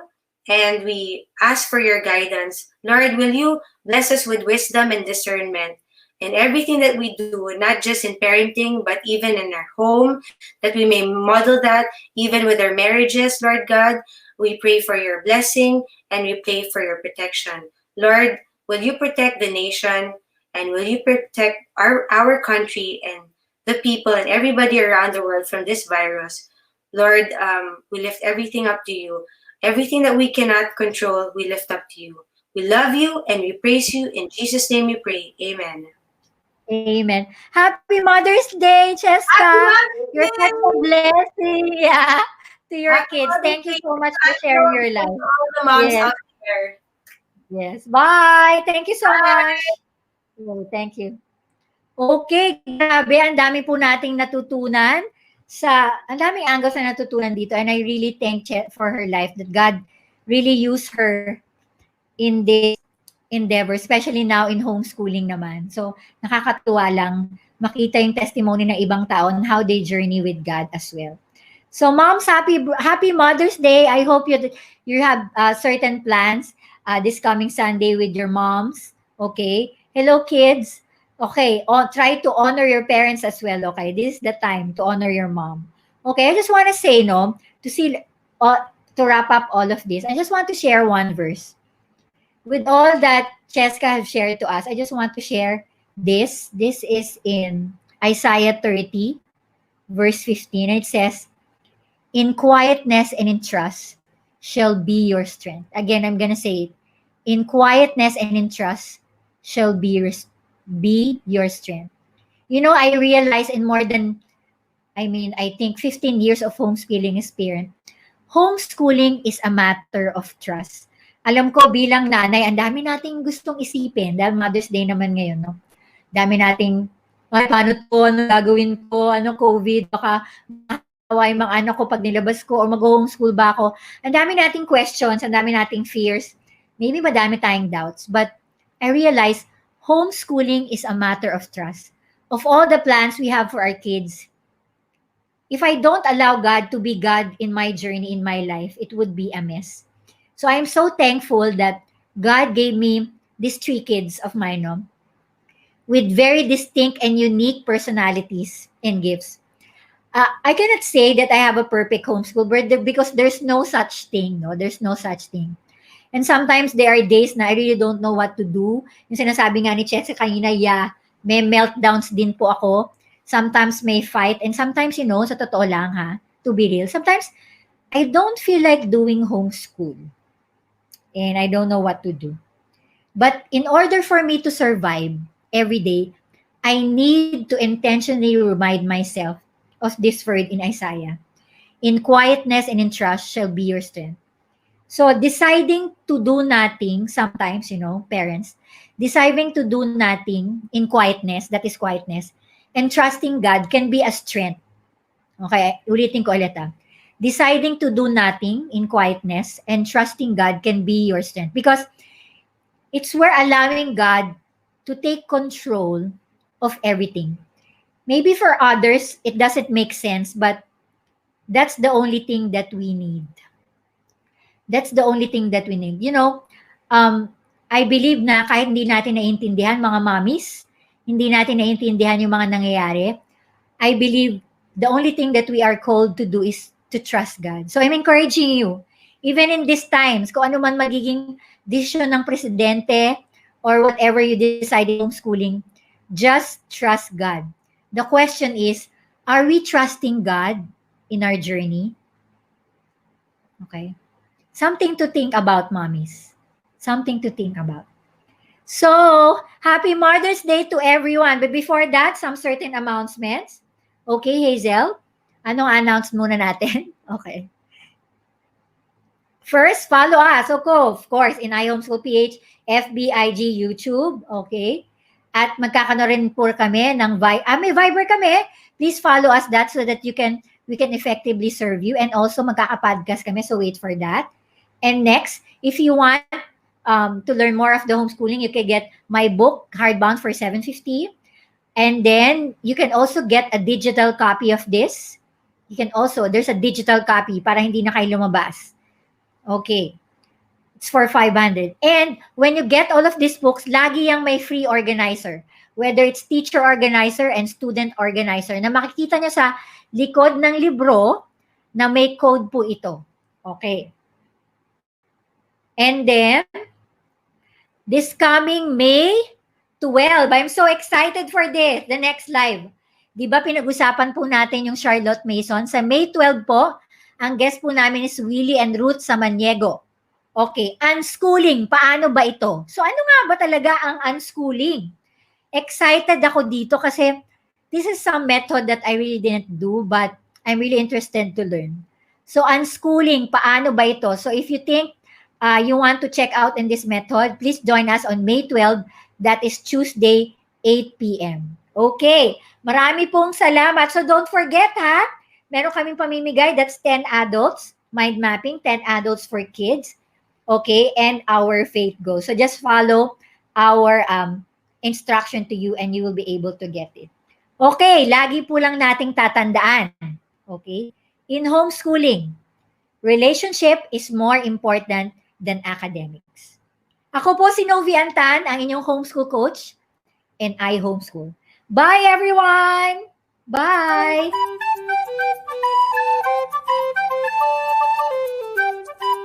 and we ask for your guidance. Lord, will you bless us with wisdom and discernment in everything that we do, not just in parenting, but even in our home, that we may model that even with our marriages, Lord God. We pray for your blessing and we pray for your protection. Lord, will you protect the nation and will you protect our country and the people and everybody around the world from this virus? Lord, we lift everything up to you. Everything that we cannot control, we lift up to you. We love you and we praise you. In Jesus' name we pray. Amen. Amen. Happy Mother's Day, Happy Chesca. Mother's You're such a Day! blessing. Yeah. To your Happy kids. Mother's Thank you Day so much to for Ate sharing your Novi and life. to all the moms Yes. out there. Yes. Bye. Thank you so Bye! much. Oh, thank you. Okay, grabe. Ang dami po nating natutunan ang daming angles na natutunan dito. And I really thank Che for her life, that God really used her in this endeavor, especially now in homeschooling naman. So, nakakatuwa lang makita yung testimony ng ibang tao on how they journey with God as well. So, moms, happy Mother's Day. I hope you have certain plans this coming Sunday with your moms. Okay. Hello, kids. Okay. Try to honor your parents as well. Okay. This is the time to honor your mom. Okay. I just want to say, no, to see, uh, to wrap up all of this, I just want to share one verse. With all that Chesca has shared to us, I just want to share this. This is in Isaiah 30, verse 15. It says, "In quietness and in trust shall be your strength." Again, I'm going to say it. "In quietness and in trust shall be your strength." You know, I realize in more than, I think 15 years of homeschooling experience, homeschooling is a matter of trust. Alam ko bilang nanay, ang dami nating gustong isipin dahil Mother's Day naman ngayon, no? Dami nating, ay, paano to? Ano gagawin ko? Ano COVID? Baka makahawa yung mga anak ko pag nilabas ko or mag-homeschool ba ako? Ang dami nating questions, ang dami nating fears. Maybe madami tayong doubts. But I realize homeschooling is a matter of trust. Of all the plans we have for our kids, if I don't allow God to be God in my journey, in my life, it would be a mess. So I'm so thankful that God gave me these three kids of mine, no, with very distinct and unique personalities and gifts. I cannot say that I have a perfect homeschool, but because there's no such thing, no, there's no such thing. And sometimes there are days na I really don't know what to do. Yung sinasabi nga ni Chesca kanina, yeah, may meltdowns din po ako. Sometimes may fight. And sometimes, sa totoo lang ha, to be real, sometimes I don't feel like doing homeschool. And I don't know what to do. But in order for me to survive every day, I need to intentionally remind myself of this word in Isaiah. "In quietness and in trust shall be your strength." So deciding to do nothing sometimes, parents, deciding to do nothing in quietness, that is quietness, and trusting God can be a strength. Okay, ulitin ko ulit ah. Deciding to do nothing in quietness and trusting God can be your strength. Because It's we're allowing God to take control of everything. Maybe for others, it doesn't make sense, but that's the only thing that we need. That's the only thing that we need. Um, I believe na kahit hindi natin naiintindihan, mga mommies, hindi natin naiintindihan yung mga nangyayari, I believe the only thing that we are called to do is to trust God. So I'm encouraging you, even in these times, kung ano man magiging decision ng presidente or whatever you decide in homeschooling, just trust God. The question is, are we trusting God in our journey? Okay. Something to think about, mommies. Something to think about. So, happy Mother's Day to everyone. But before that, some certain announcements. Okay, Hazel? Anong announce muna natin? Okay. First, follow us, of course, in iHomeschool PH, FBIG, YouTube, okay? At magkakano rin po kami ng may Viber kami. Please follow us that so that we can effectively serve you. And also, magkaka-podcast kami, so wait for that. And next, if you want to learn more of the homeschooling, you can get my book, Hardbound, for $7.50. And then, you can also get a digital copy of this. There's a digital copy para hindi na kayo lumabas. Okay. It's for $500. And when you get all of these books, lagi yung may free organizer. Whether it's teacher organizer and student organizer na makikita nyo sa likod ng libro na may code po ito. Okay. And then, this coming May 12, I'm so excited for this, the next live. Di ba pinag-usapan po natin yung Charlotte Mason? Sa May 12 po, ang guest po namin is Willie and Ruth Samaniego. Okay, unschooling, paano ba ito? So ano nga ba talaga ang unschooling? Excited ako dito kasi this is some method that I really didn't do but I'm really interested to learn. So unschooling, paano ba ito? So if you think you want to check out in this method, please join us on May 12. That is Tuesday, 8 p.m. Okay, marami pong salamat. So don't forget ha, meron kaming pamimigay, that's 10 adults, mind mapping, 10 adults for kids. Okay, and our faith goals. So just follow our instruction to you and you will be able to get it. Okay, lagi po lang nating tatandaan. Okay, in homeschooling, relationship is more important than academics. Ako po si Novi Antan, ang inyong homeschool coach, and I homeschool. Bye everyone! Bye!